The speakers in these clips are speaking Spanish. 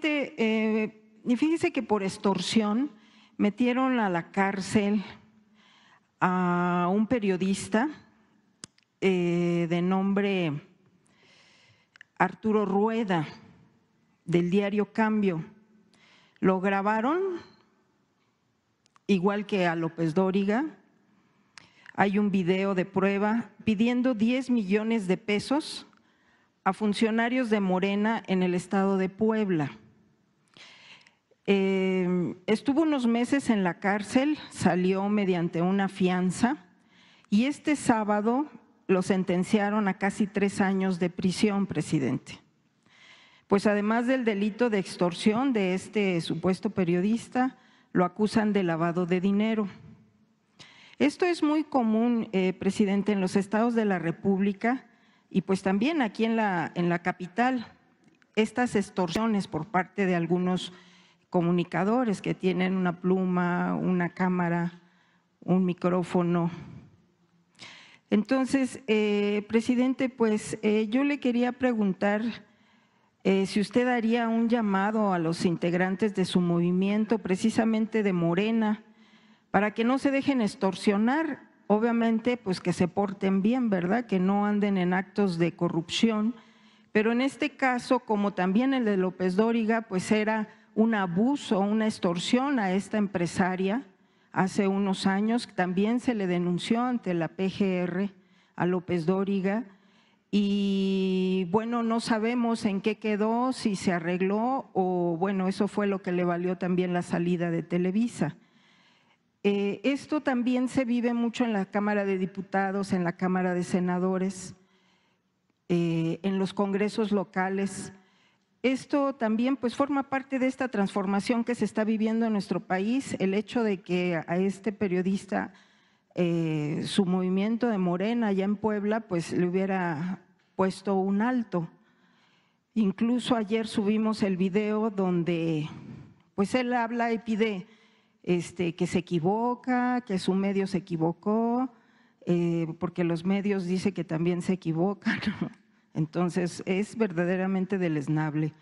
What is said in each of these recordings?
Presidente, y fíjese que por extorsión metieron a la cárcel a un periodista de nombre Arturo Rueda, del diario Cambio. Lo grabaron, igual que a López Dóriga. Hay un video de prueba pidiendo 10 millones de pesos a funcionarios de Morena en el estado de Puebla. Estuvo unos meses en la cárcel, salió mediante una fianza y este sábado lo sentenciaron a casi 3 años de prisión, presidente. Pues además del delito de extorsión de este supuesto periodista, lo acusan de lavado de dinero. Esto es muy común, presidente, en los estados de la República y pues también aquí en la capital, estas extorsiones por parte de algunos comunicadores que tienen una pluma, una cámara, un micrófono. Entonces, presidente, pues yo le quería preguntar si usted haría un llamado a los integrantes de su movimiento, precisamente de Morena, para que no se dejen extorsionar, obviamente pues que se porten bien, ¿verdad? Que no anden en actos de corrupción, pero en este caso, como también el de López Dóriga, pues era un abuso, una extorsión a esta empresaria. Hace unos años también se le denunció ante la PGR a López Dóriga y bueno, no sabemos en qué quedó, si se arregló o bueno, eso fue lo que le valió también la salida de Televisa. Esto también se vive mucho en la Cámara de Diputados, en la Cámara de Senadores, en los congresos locales. Esto también pues forma parte de esta transformación que se está viviendo en nuestro país, el hecho de que a este periodista, su movimiento de Morena allá en Puebla, pues le hubiera puesto un alto. Incluso ayer subimos el video donde pues él habla y pide que se equivoca, que su medio se equivocó, porque los medios dicen que también se equivocan, ¿no? Entonces es verdaderamente deleznable.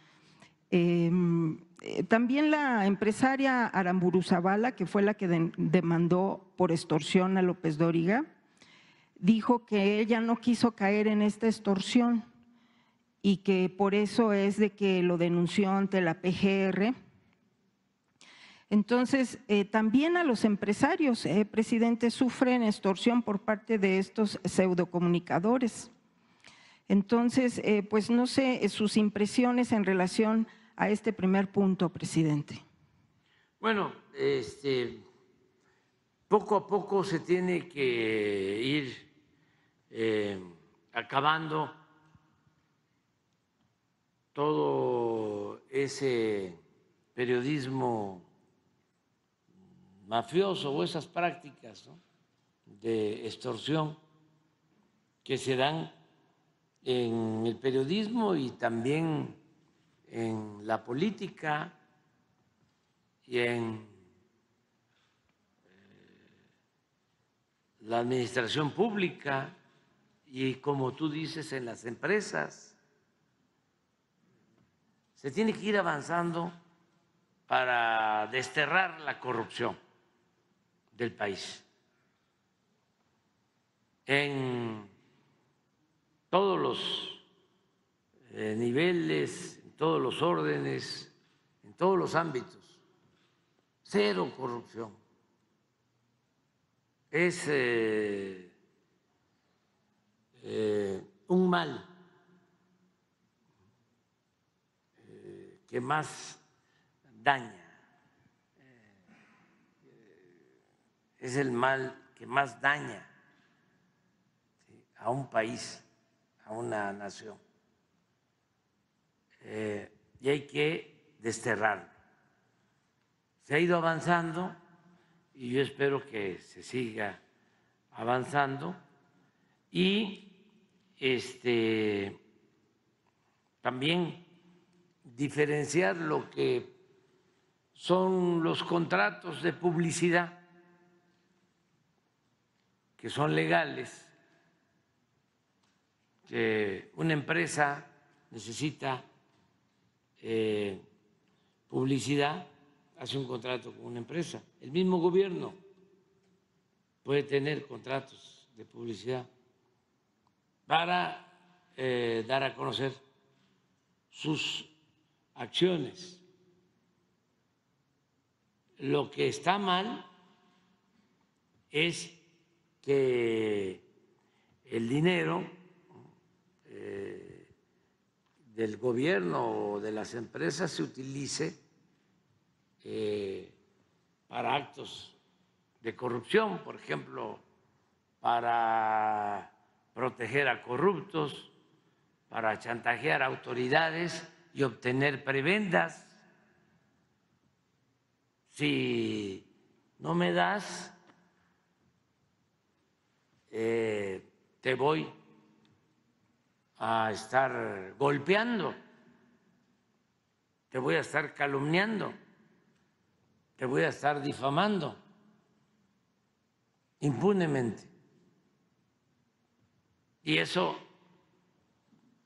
También la empresaria Aramburu Zavala, que fue la que demandó por extorsión a López Dóriga, dijo que ella no quiso caer en esta extorsión y que por eso es de que lo denunció ante la PGR. Entonces, también a los empresarios, presidente, sufren extorsión por parte de estos pseudocomunicadores. Entonces, pues no sé sus impresiones en relación a este primer punto, presidente. Bueno, poco a poco se tiene que ir acabando todo ese periodismo mafioso o esas prácticas, ¿no?, de extorsión que se dan en el periodismo y también en la política y en la administración pública y, como tú dices, en las empresas. Se tiene que ir avanzando para desterrar la corrupción del país en todos los niveles, en todos los órdenes, en todos los ámbitos. Cero corrupción. Es un mal que más daña, es el mal que más daña a un país, a una nación, y hay que desterrarlo. Se ha ido avanzando y yo espero que se siga avanzando y también diferenciar lo que son los contratos de publicidad, que son legales, que una empresa necesita publicidad, hace un contrato con una empresa. El mismo gobierno puede tener contratos de publicidad para dar a conocer sus acciones. Lo que está mal es que el dinero del gobierno o de las empresas se utilice para actos de corrupción, por ejemplo, para proteger a corruptos, para chantajear a autoridades y obtener prebendas. Si no me das, te voy a estar golpeando, te voy a estar calumniando, te voy a estar difamando impunemente. Y eso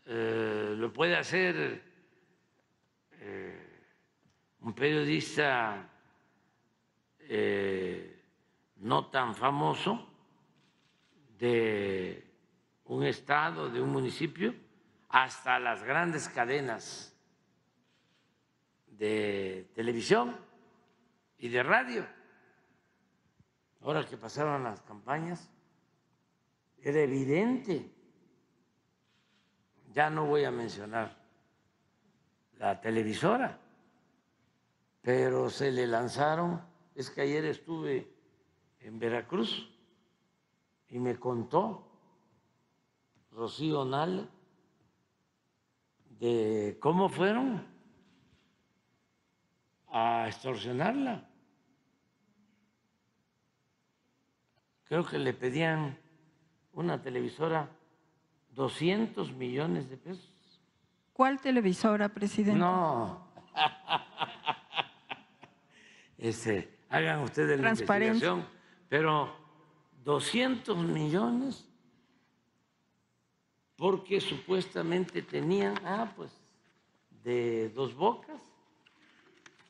lo puede hacer un periodista no tan famoso de un estado, de un municipio, hasta las grandes cadenas de televisión y de radio. Ahora que pasaron las campañas, era evidente. Ya no voy a mencionar la televisora, pero se le lanzaron. Es que ayer estuve en Veracruz y me contó Rocío Nale de cómo fueron a extorsionarla. Creo que le pedían una televisora 200 millones de pesos. ¿Cuál televisora, presidente? No. Hagan ustedes la investigación, pero 200 millones porque supuestamente tenían, pues de Dos Bocas,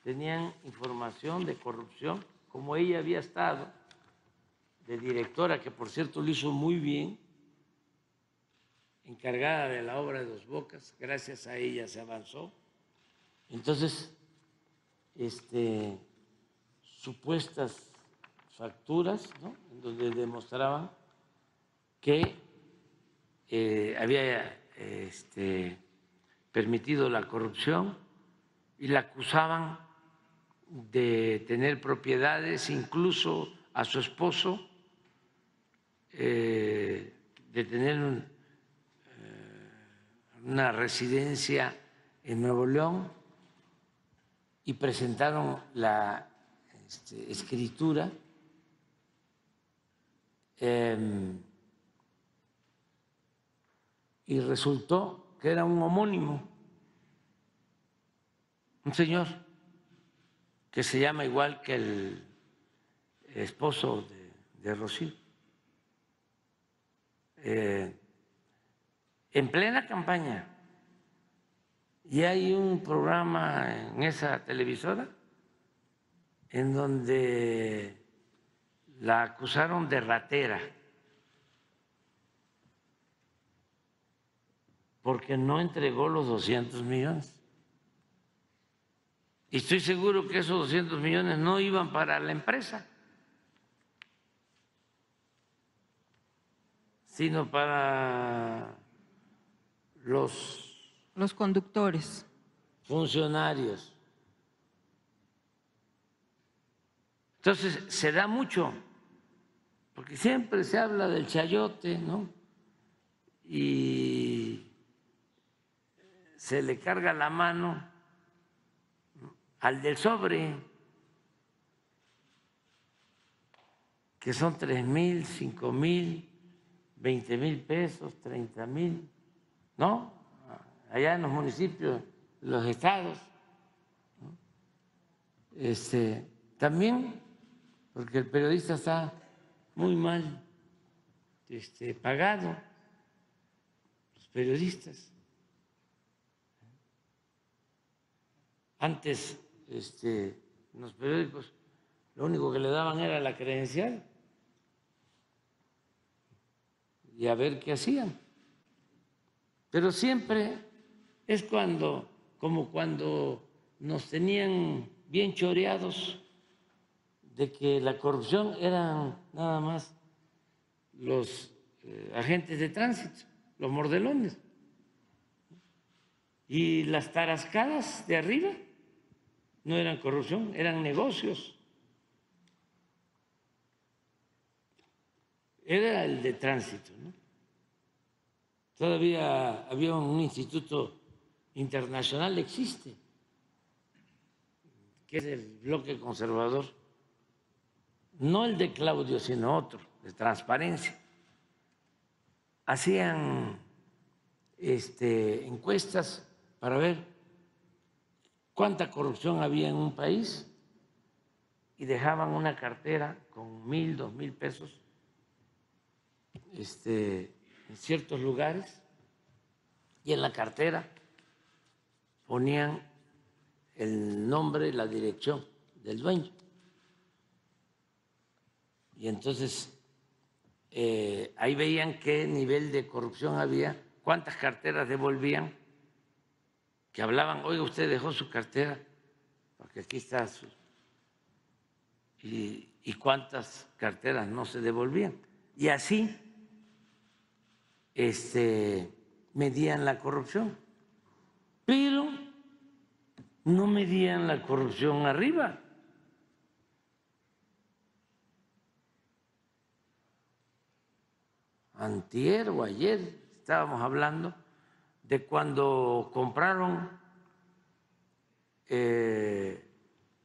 tenían información de corrupción, como ella había estado de directora, que por cierto lo hizo muy bien, encargada de la obra de Dos Bocas, gracias a ella se avanzó. Entonces, supuestas facturas, ¿no?, en donde demostraban que había permitido la corrupción y la acusaban de tener propiedades, incluso a su esposo, de tener una residencia en Nuevo León, y presentaron la escritura y resultó que era un homónimo, un señor que se llama igual que el esposo de Rocío. En plena campaña. Y hay un programa en esa televisora en donde la acusaron de ratera porque no entregó los 200 millones. Y estoy seguro que esos 200 millones no iban para la empresa, sino para los conductores, funcionarios. Entonces, se da mucho, porque siempre se habla del chayote, ¿no? Y se le carga la mano al del sobre, que son 3,000, 5,000, 20,000 pesos, 30,000, ¿no? Allá en los municipios, los estados, ¿no? También, porque el periodista está muy mal pagado, los periodistas. Antes en los periódicos, lo único que le daban era la credencial y a ver qué hacían. Pero siempre es como cuando nos tenían bien choreados de que la corrupción eran nada más los agentes de tránsito, los mordelones. Y las tarascadas de arriba no eran corrupción, eran negocios. Era el de tránsito, ¿no? Todavía había un instituto internacional, existe, que es el bloque conservador, no el de Claudio, sino otro, de transparencia. Hacían encuestas para ver cuánta corrupción había en un país y dejaban una cartera con 1,000, 2,000 pesos en ciertos lugares, y en la cartera ponían el nombre y la dirección del dueño. Y entonces ahí veían qué nivel de corrupción había, cuántas carteras devolvían, que hablaban, oiga, usted dejó su cartera, porque aquí está su... y cuántas carteras no se devolvían. Y así medían la corrupción, pero no medían la corrupción arriba. Antier o ayer estábamos hablando de cuando compraron en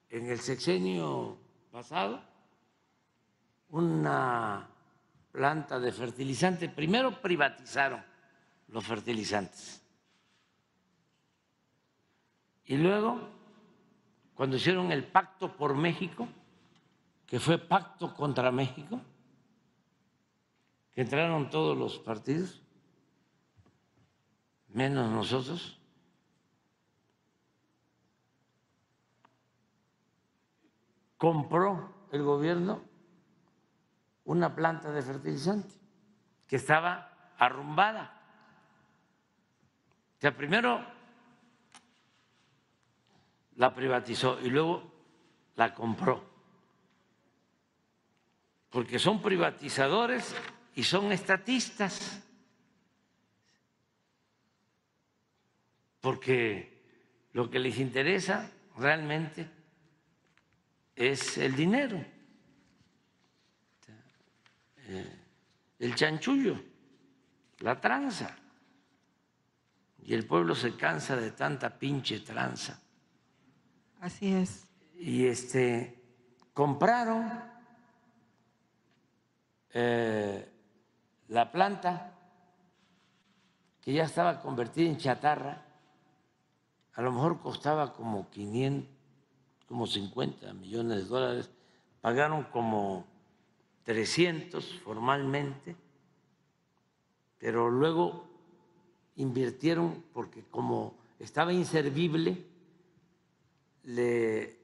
el sexenio pasado una planta de fertilizantes. Primero privatizaron los fertilizantes y luego, cuando hicieron el Pacto por México, que fue pacto contra México, que entraron todos los partidos, menos nosotros, compró el gobierno una planta de fertilizante que estaba arrumbada. O sea, primero la privatizó y luego la compró, porque son privatizadores y son estatistas, porque lo que les interesa realmente es el dinero, el chanchullo, la tranza. Y el pueblo se cansa de tanta pinche tranza. Así es. Y compraron la planta, que ya estaba convertida en chatarra, a lo mejor costaba como 500, como 50 millones de dólares, pagaron como 300 formalmente, pero luego invirtieron, porque como estaba inservible, le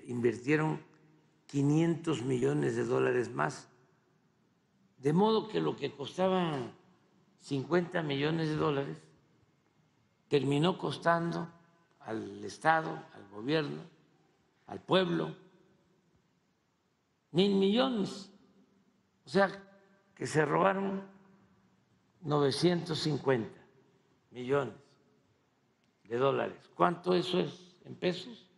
invirtieron 500 millones de dólares más, de modo que lo que costaba 50 millones de dólares terminó costando al Estado, al gobierno, al pueblo, 1,000 millones. O sea, que se robaron 950 millones de dólares. ¿Cuánto eso es en pesos?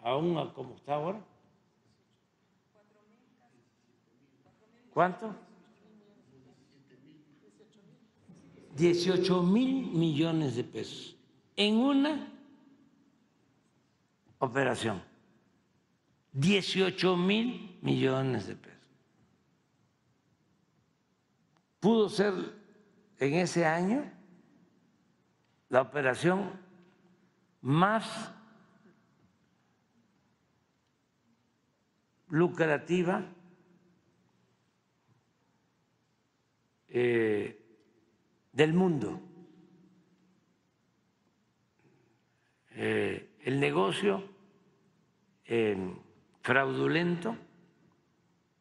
Aún a como está ahora. ¿Cuánto? 18,000 millones de pesos en una operación. 18,000 millones de pesos. Pudo ser en ese año la operación más lucrativa del mundo. el negocio fraudulento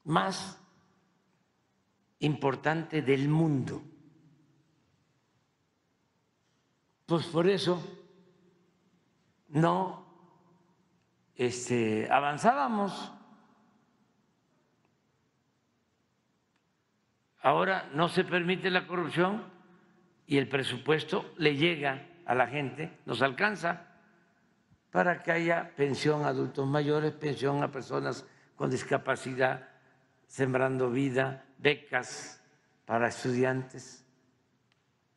más importante del mundo. Pues por eso no avanzábamos. Ahora no se permite la corrupción y el presupuesto le llega a la gente, nos alcanza para que haya pensión a adultos mayores, pensión a personas con discapacidad, Sembrando Vida, becas para estudiantes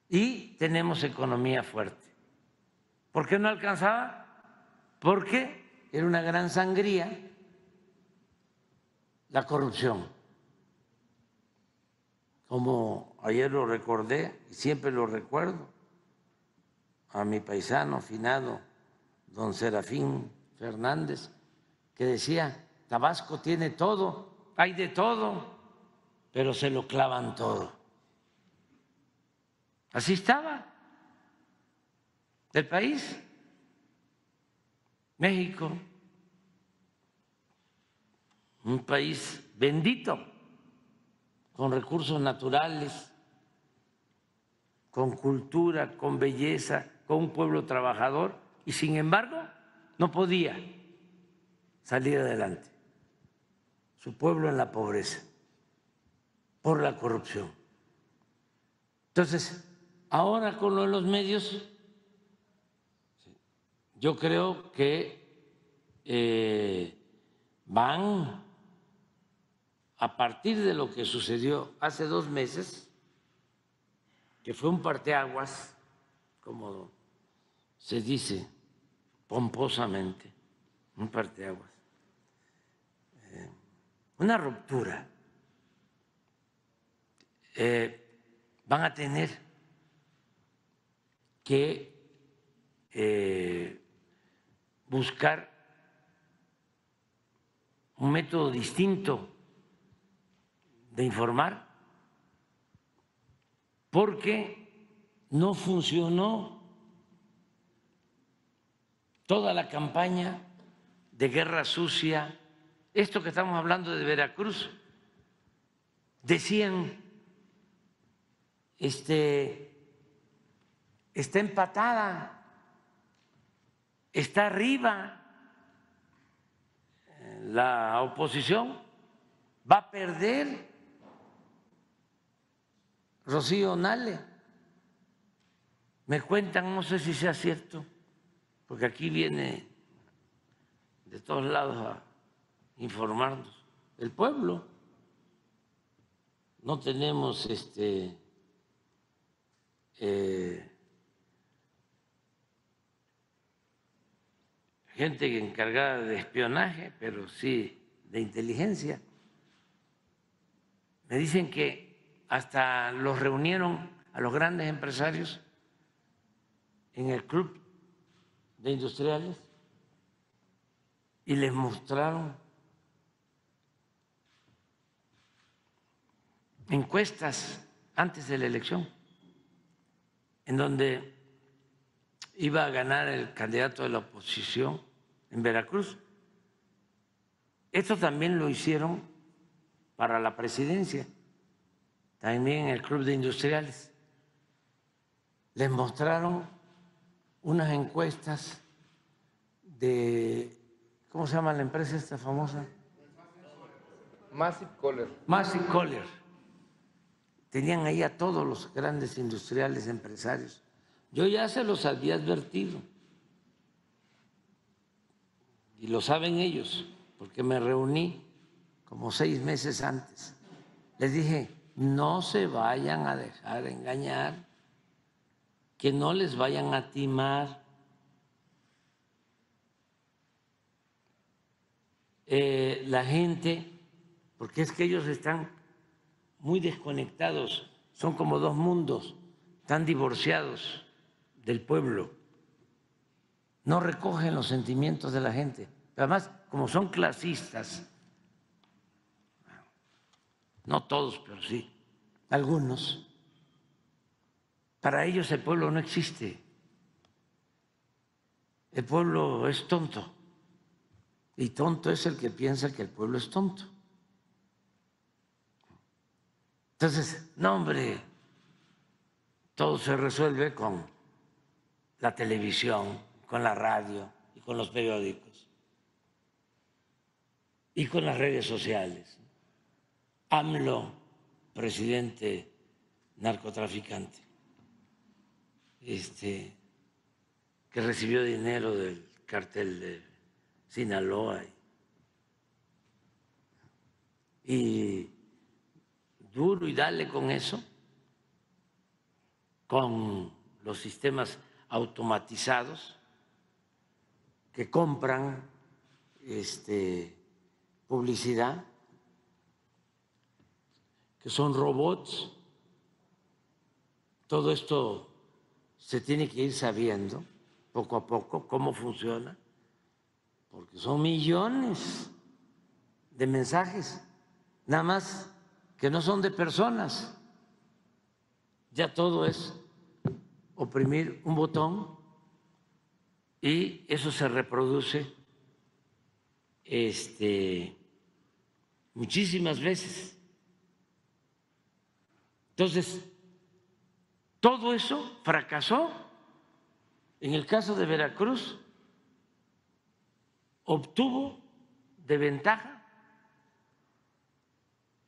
y tenemos economía fuerte. ¿Por qué no alcanzaba? Porque era una gran sangría la corrupción. Como ayer lo recordé y siempre lo recuerdo, a mi paisano finado, don Serafín Fernández, que decía, Tabasco tiene todo, hay de todo, pero se lo clavan todo. Así estaba el país, México, un país bendito, con recursos naturales, con cultura, con belleza, con un pueblo trabajador, y sin embargo no podía salir adelante. Su pueblo en la pobreza, por la corrupción. Entonces, ahora con lo de los medios, yo creo que van a partir de lo que sucedió hace 2 meses, que fue un parteaguas, como se dice pomposamente, un parteaguas, una ruptura. Van a tener que buscar un método distinto de informar, porque no funcionó toda la campaña de guerra sucia. Esto que estamos hablando de Veracruz, decían, está empatada, está arriba la oposición, va a perder Rocío Nale. Me cuentan, no sé si sea cierto, porque aquí viene de todos lados a informarnos el pueblo. No tenemos gente encargada de espionaje, pero sí de inteligencia. Me dicen que hasta los reunieron a los grandes empresarios en el club de industriales y les mostraron encuestas antes de la elección, en donde iba a ganar el candidato de la oposición en Veracruz. Esto también lo hicieron para la presidencia, también en el Club de Industriales. Les mostraron unas encuestas de, ¿cómo se llama la empresa esta famosa? Massive Caller. Massive Caller. Tenían ahí a todos los grandes industriales, empresarios. Yo ya se los había advertido, y lo saben ellos, porque me reuní como 6 meses antes. Les dije, no se vayan a dejar engañar, que no les vayan a timar. La gente, porque es que ellos están muy desconectados, son como 2 mundos, están divorciados del pueblo, no recogen los sentimientos de la gente. Además, como son clasistas, no todos, pero sí, algunos, para ellos el pueblo no existe. el pueblo es tonto y tonto es el que piensa que el pueblo es tonto. Entonces, no, hombre, todo se resuelve con la televisión, con la radio y con los periódicos y con las redes sociales. AMLO, presidente narcotraficante, que recibió dinero del cártel de Sinaloa y duro y dale con eso, con los sistemas automatizados que compran publicidad, que son robots. Todo esto se tiene que ir sabiendo poco a poco cómo funciona, porque son millones de mensajes, nada más que no son de personas. Ya todo es oprimir un botón y eso se reproduce muchísimas veces. Entonces, todo eso fracasó. En el caso de Veracruz, obtuvo de ventaja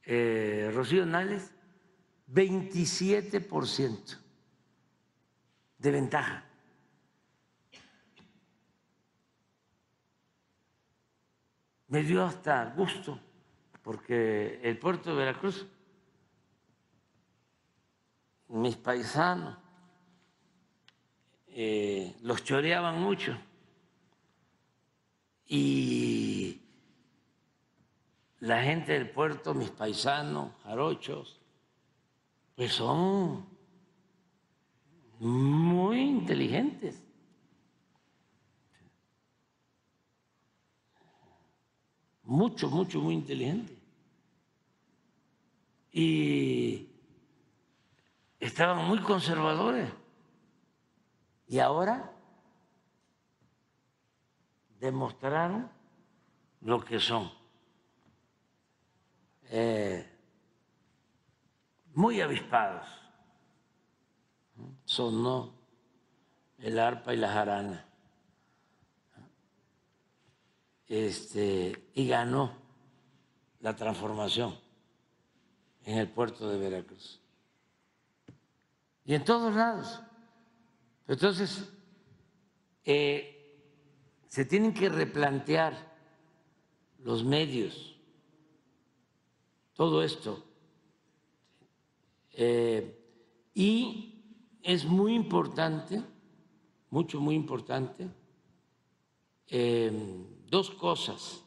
Rocío Nales 27% de ventaja. Me dio hasta gusto porque el puerto de Veracruz, mis paisanos los choreaban mucho y la gente del puerto, mis paisanos, jarochos, pues son muy inteligentes. Mucho, mucho, muy inteligentes. Y estaban muy conservadores. Y ahora demostraron lo que son. Muy avispados. Sonó el arpa y la jarana. Y ganó la transformación en el puerto de Veracruz. Y en todos lados. Entonces, se tienen que replantear los medios, todo esto. Y es muy importante, muy importante, dos cosas.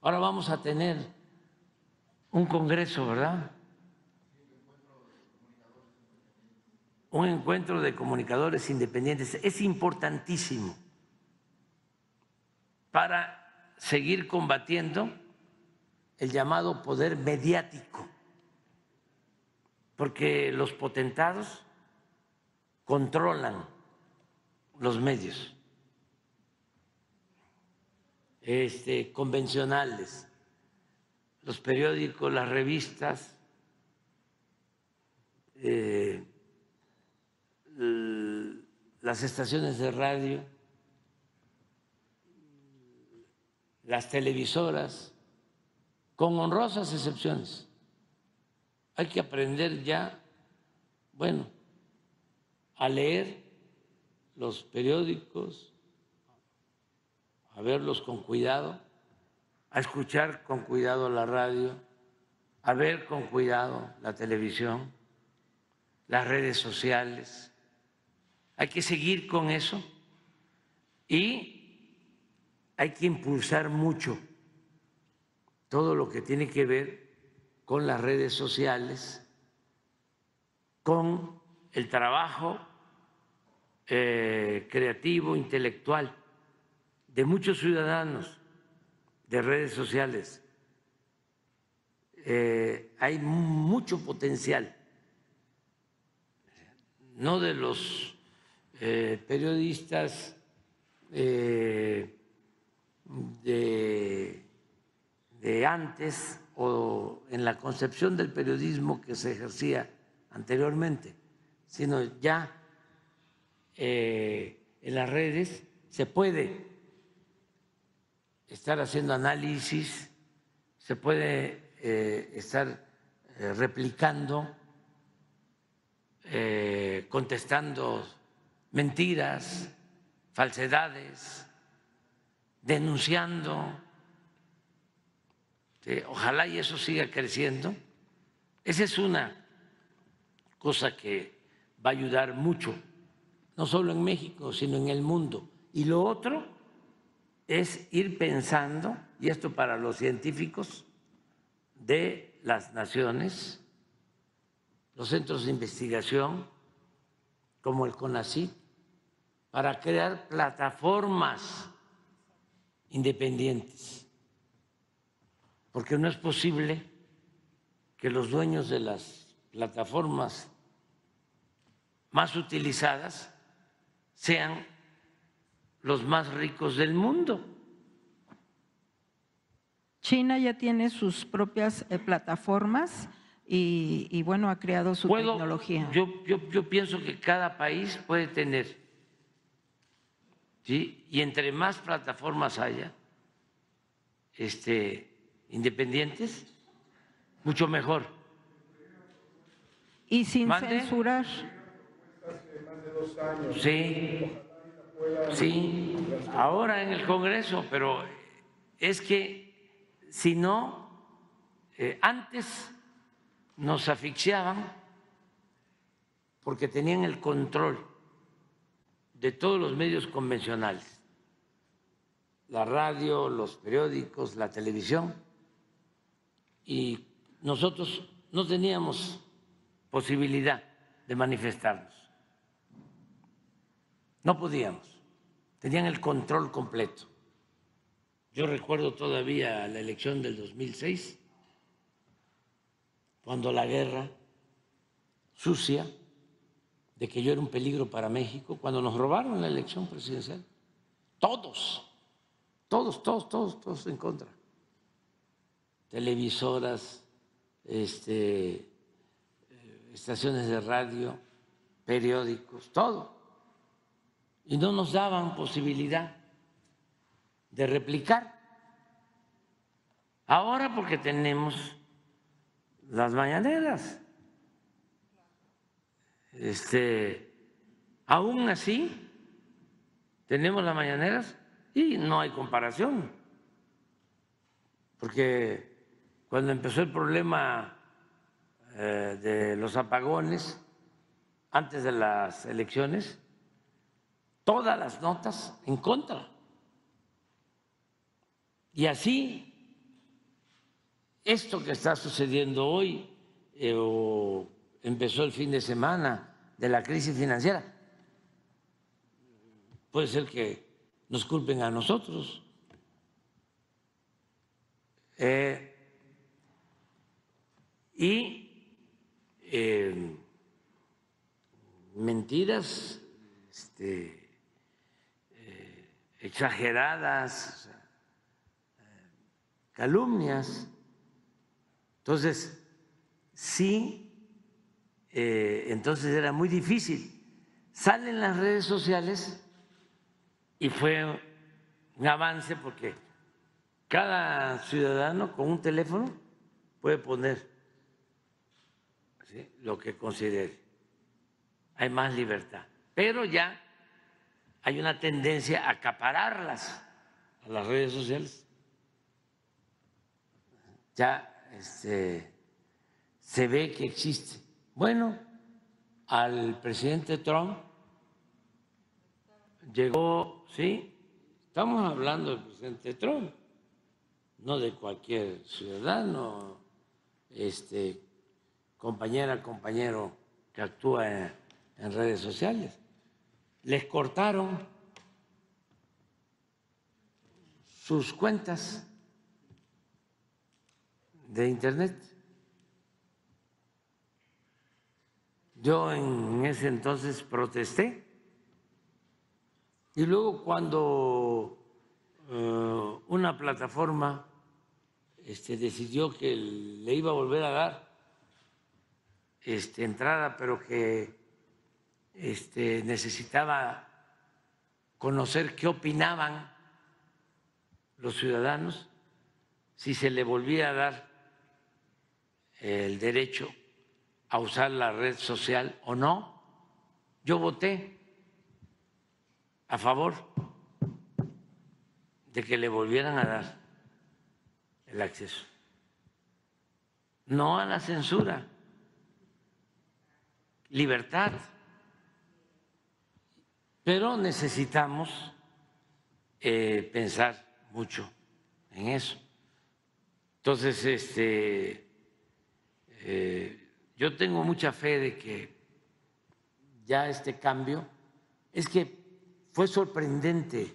Ahora vamos a tener un congreso, ¿verdad? Un encuentro de comunicadores independientes. Es importantísimo para seguir combatiendo el llamado poder mediático, porque los potentados controlan los medios convencionales, los periódicos, las revistas, las estaciones de radio, las televisoras, con honrosas excepciones. Hay que aprender ya, bueno, a leer los periódicos, a verlos con cuidado, a escuchar con cuidado la radio, a ver con cuidado la televisión, las redes sociales. Hay que seguir con eso y hay que impulsar mucho todo lo que tiene que ver con las redes sociales, con el trabajo creativo, intelectual de muchos ciudadanos de redes sociales. Hay mucho potencial, no de los periodistas de antes o en la concepción del periodismo que se ejercía anteriormente, sino ya en las redes se puede estar haciendo análisis, se puede estar replicando, contestando mentiras, falsedades, denunciando. Ojalá y eso siga creciendo. Esa es una cosa que va a ayudar mucho, no solo en México, sino en el mundo. Y lo otro es ir pensando, y esto para los científicos de las naciones, los centros de investigación como el CONACYT, para crear plataformas independientes, porque no es posible que los dueños de las plataformas más utilizadas sean los más ricos del mundo. China ya tiene sus propias plataformas y bueno, ha creado su tecnología. Yo pienso que cada país puede tener, ¿sí? Y entre más plataformas haya independientes, mucho mejor. Y sin ¿Mande? censurar. Sí, ahora en el Congreso, pero es que si no, antes nos asfixiaban porque tenían el control de todos los medios convencionales, la radio, los periódicos, la televisión, y nosotros no teníamos posibilidad de manifestarnos. No podíamos, tenían el control completo. Yo recuerdo todavía la elección del 2006, cuando la guerra sucia de que yo era un peligro para México, cuando nos robaron la elección presidencial, todos en contra. Televisoras, estaciones de radio, periódicos, todo. Y no nos daban posibilidad de replicar. Ahora porque tenemos las mañaneras. Aún así tenemos las mañaneras y no hay comparación, porque cuando empezó el problema de los apagones antes de las elecciones, todas las notas en contra. Y así, esto que está sucediendo hoy o empezó el fin de semana de la crisis financiera, puede ser que nos culpen a nosotros. Mentiras exageradas, calumnias. Entonces, sí, entonces era muy difícil. Salen las redes sociales y fue un avance porque cada ciudadano con un teléfono puede poner, ¿sí?, lo que considere. Hay más libertad, pero ya hay una tendencia a acapararlas a las redes sociales. Ya se ve que existe. Bueno, al presidente Trump llegó, sí, estamos hablando del presidente Trump, no de cualquier ciudadano, compañera, compañero que actúa en redes sociales. Les cortaron sus cuentas de internet. Yo en ese entonces protesté Y luego cuando una plataforma decidió que le iba a volver a dar entrada, pero que necesitaba conocer qué opinaban los ciudadanos, si se le volvía a dar el derecho a usar la red social o no. Yo voté a favor de que le volvieran a dar el acceso, no a la censura, libertad. Pero necesitamos pensar mucho en eso. Entonces, yo tengo mucha fe de que ya este cambio, es que fue sorprendente,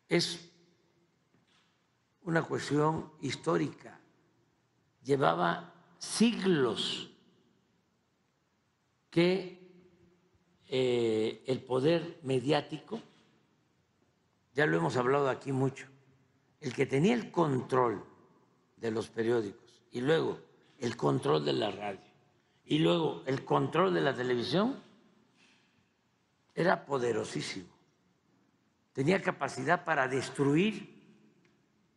es una cuestión histórica, llevaba siglos que el poder mediático, ya lo hemos hablado aquí mucho, el que tenía el control de los periódicos y luego el control de la radio y luego el control de la televisión, era poderosísimo. Tenía capacidad para destruir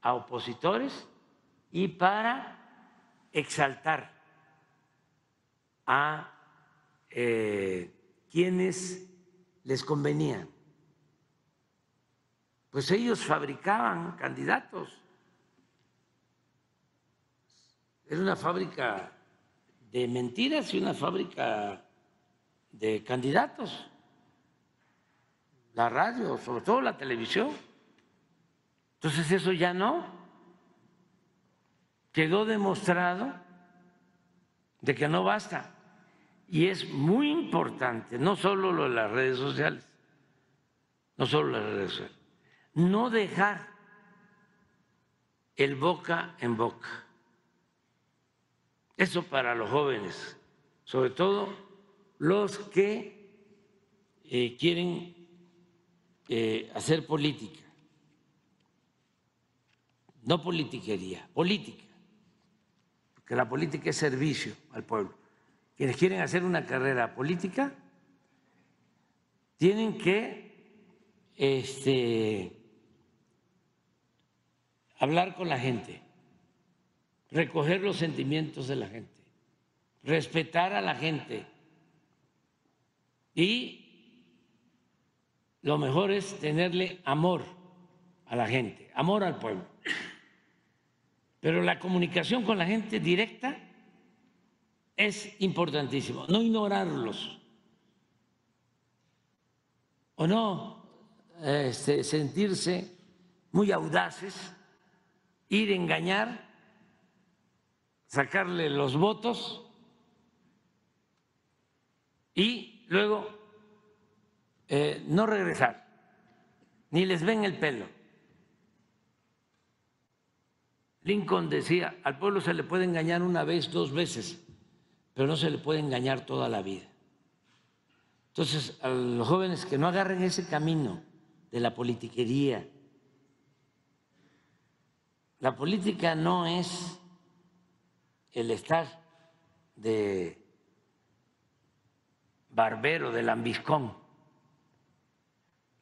a opositores y para exaltar a quienes les convenía. Pues ellos fabricaban candidatos. Era una fábrica de mentiras y una fábrica de candidatos. La radio, sobre todo la televisión. Entonces eso ya no. Quedó demostrado de que no basta. Y es muy importante, no solo lo de las redes sociales, no solo las redes sociales, no dejar el boca en boca. Eso para los jóvenes, sobre todo los que quieren hacer política, no politiquería, política, porque la política es servicio al pueblo. Quienes quieren hacer una carrera política tienen que hablar con la gente, recoger los sentimientos de la gente, respetar a la gente y lo mejor es tenerle amor a la gente, amor al pueblo. Pero la comunicación con la gente directa es importantísimo, no ignorarlos o no sentirse muy audaces, ir a engañar, sacarle los votos y luego no regresar, ni les ven el pelo. Lincoln decía, al pueblo se le puede engañar una vez, 2 veces, pero no se le puede engañar toda la vida. Entonces, a los jóvenes que no agarren ese camino de la politiquería. La política no es el estar de barbero, de lambiscón,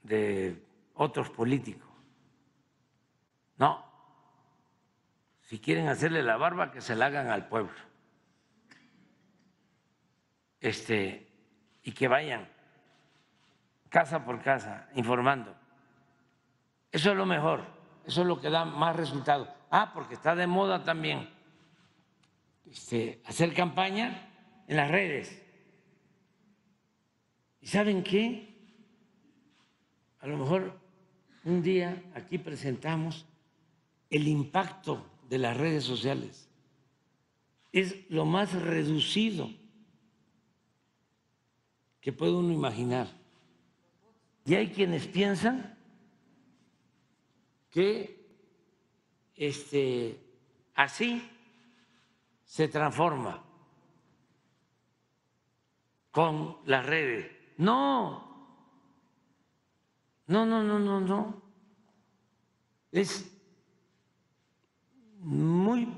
de otros políticos. No. Si quieren hacerle la barba, que se la hagan al pueblo. Y que vayan casa por casa informando. Eso es lo mejor, eso es lo que da más resultados. Porque está de moda también hacer campaña en las redes. ¿Y saben qué? A lo mejor un día aquí presentamos el impacto de las redes sociales. Es lo más reducido que puede uno imaginar. Y hay quienes piensan que así se transforma con las redes. No, No, no, no, no, no. Es muy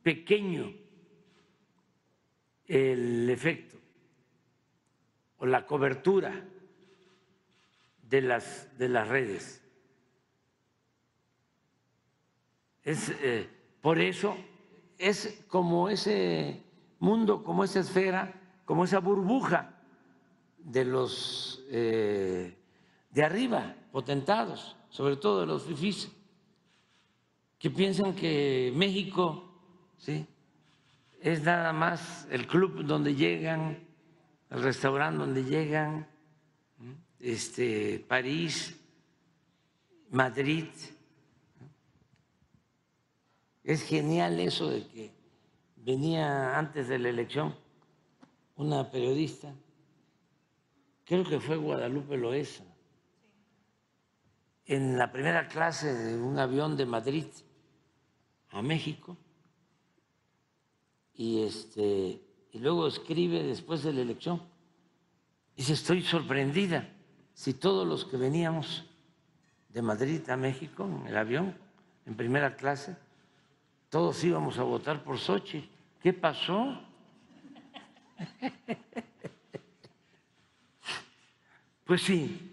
pequeño el efecto o la cobertura de las redes. Por eso es como ese mundo, como esa esfera, como esa burbuja de los de arriba, potentados, sobre todo de los fifís, que piensan que México, ¿sí?, es nada más el club donde llegan, el restaurante donde llegan, París, Madrid. Es genial eso de que venía antes de la elección una periodista, creo que fue Guadalupe Loesa, en la primera clase de un avión de Madrid a México, y luego escribe después de la elección, dice: estoy sorprendida, si todos los que veníamos de Madrid a México en el avión, en primera clase, todos íbamos a votar por Xochitl. ¿Qué pasó? Pues sí,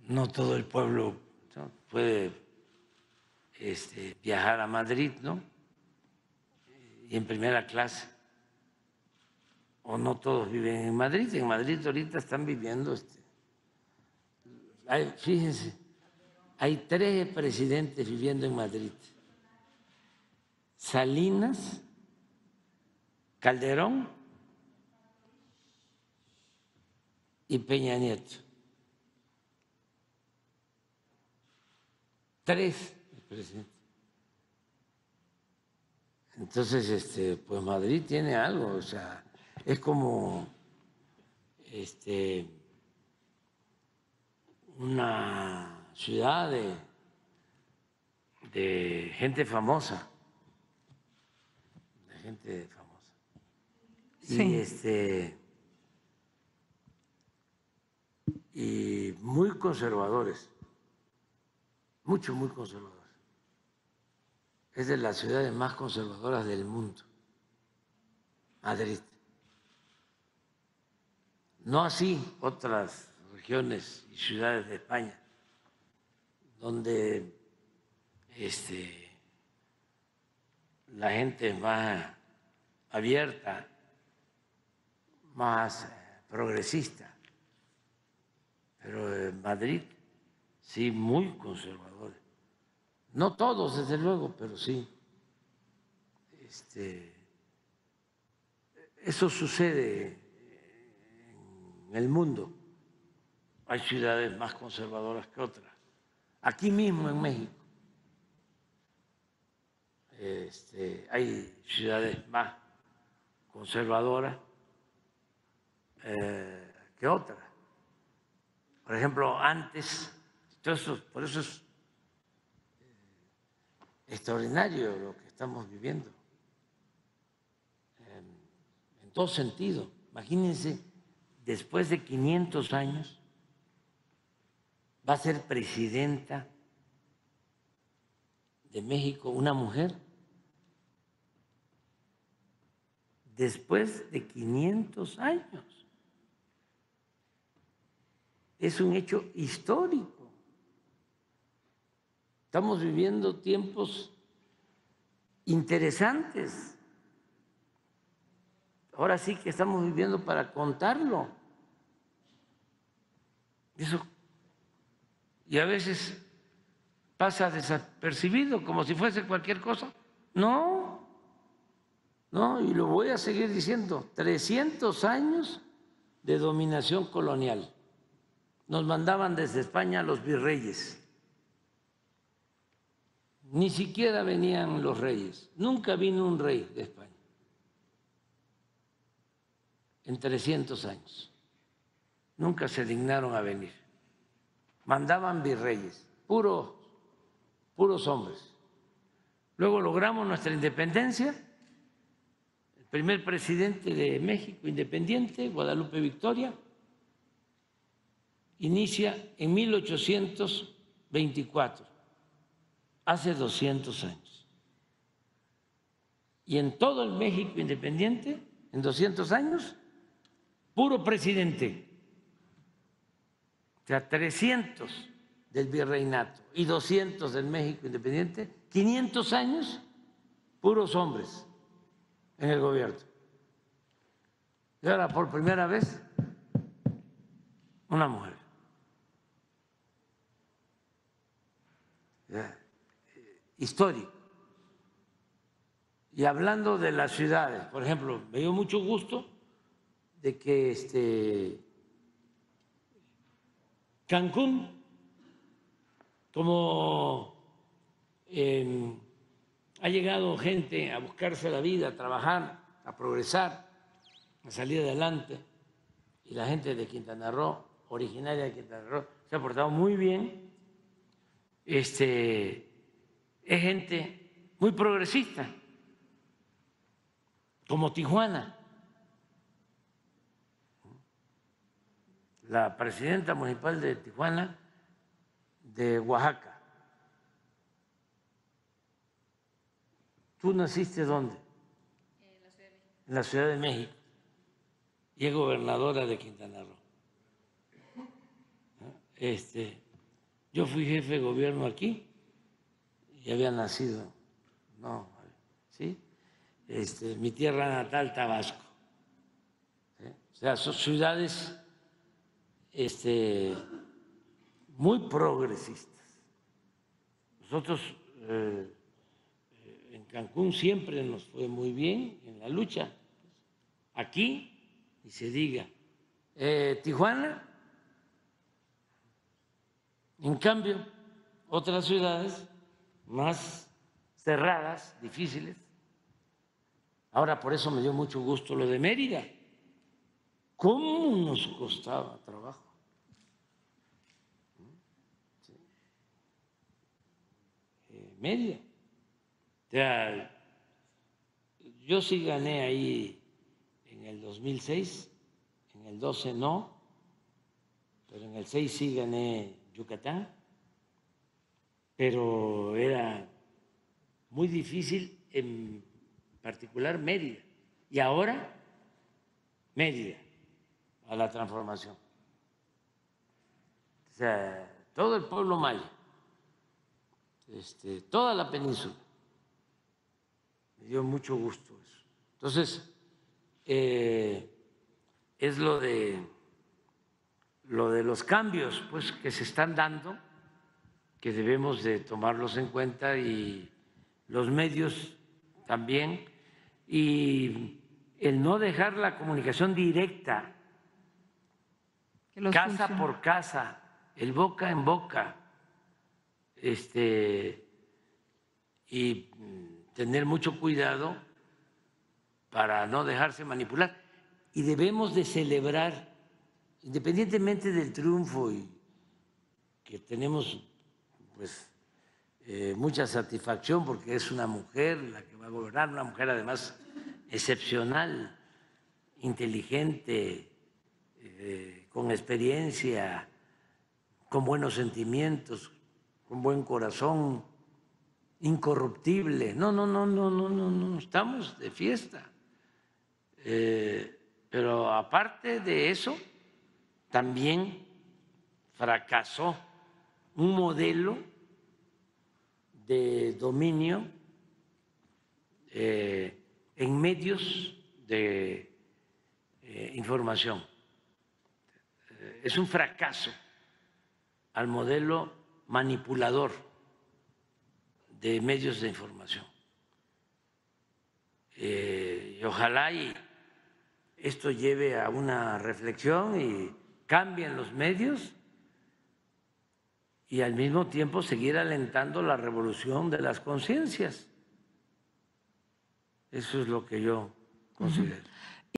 no todo el pueblo puede viajar a Madrid, ¿no? Y en primera clase. O no todos viven en Madrid. En Madrid ahorita están viviendo, fíjense, hay 3 presidentes viviendo en Madrid: Salinas, Calderón y Peña Nieto. 3 presidentes. Entonces, pues Madrid tiene algo, o sea, es como una ciudad de gente famosa, de gente famosa. Sí. Y muy conservadores, muy conservadores. Es de las ciudades más conservadoras del mundo, Madrid. No así otras regiones y ciudades de España, donde la gente es más abierta, más progresista. Pero en Madrid sí, muy conservadores. No todos, desde luego, pero sí. Eso sucede en el mundo. Hay ciudades más conservadoras que otras. Aquí mismo en México hay ciudades más conservadoras que otras. Por ejemplo, antes, por eso es extraordinario lo que estamos viviendo, en todo sentido. Imagínense, después de 500 años va a ser presidenta de México una mujer. Después de 500 años. Es un hecho histórico. Estamos viviendo tiempos interesantes. Ahora sí que estamos viviendo para contarlo. Eso, y a veces pasa desapercibido, como si fuese cualquier cosa. No, y lo voy a seguir diciendo, 300 años de dominación colonial. Nos mandaban desde España los virreyes. Ni siquiera venían los reyes. Nunca vino un rey de España en 300 años. Nunca se dignaron a venir. Mandaban virreyes, puros hombres. Luego logramos nuestra independencia, primer presidente de México independiente, Guadalupe Victoria, inicia en 1824, hace 200 años. Y en todo el México independiente, en 200 años, puro presidente. O sea, 300 del virreinato y 200 del México independiente, 500 años, puros hombres en el gobierno. Y ahora, por primera vez, una mujer. Histórico. Y hablando de las ciudades, por ejemplo, me dio mucho gusto de que Cancún, como ha llegado gente a buscarse la vida, a trabajar, a progresar, a salir adelante, y la gente de Quintana Roo, originaria de Quintana Roo, se ha portado muy bien. Es gente muy progresista, como Tijuana. La presidenta municipal de Tijuana, de Oaxaca. ¿Tú naciste dónde? En la Ciudad de México. En la Ciudad de México. Y es gobernadora de Quintana Roo. Yo fui jefe de gobierno aquí y había nacido, no, ¿sí? Mi tierra natal, Tabasco. O sea, son ciudades muy progresistas. Nosotros en Cancún siempre nos fue muy bien en la lucha. Aquí, ni se diga. Tijuana, en cambio, otras ciudades más cerradas, difíciles. Ahora, por eso me dio mucho gusto lo de Mérida. ¿Cómo nos costaba trabajo? Mérida. O sea, yo sí gané ahí en el 2006, en el 12 no, pero en el 6 sí gané Yucatán, pero era muy difícil, en particular Mérida. Y ahora Mérida, a la transformación. O sea, todo el pueblo maya, toda la península. Me dio mucho gusto eso. Entonces, es lo de los cambios pues, que se están dando, que debemos de tomarlos en cuenta, y los medios también, y el no dejar la comunicación directa, casa por casa, el boca en boca, y tener mucho cuidado para no dejarse manipular. Y debemos de celebrar, independientemente del triunfo, y que tenemos pues mucha satisfacción porque es una mujer la que va a gobernar, una mujer además excepcional, inteligente, con experiencia, con buenos sentimientos, con buen corazón, incorruptible. No, estamos de fiesta. Pero aparte de eso, también fracasó un modelo de dominio en medios de información. Es un fracaso al modelo manipulador de medios de información. Y ojalá y esto lleve a una reflexión y cambien los medios, y al mismo tiempo seguir alentando la revolución de las conciencias. Eso es lo que yo considero.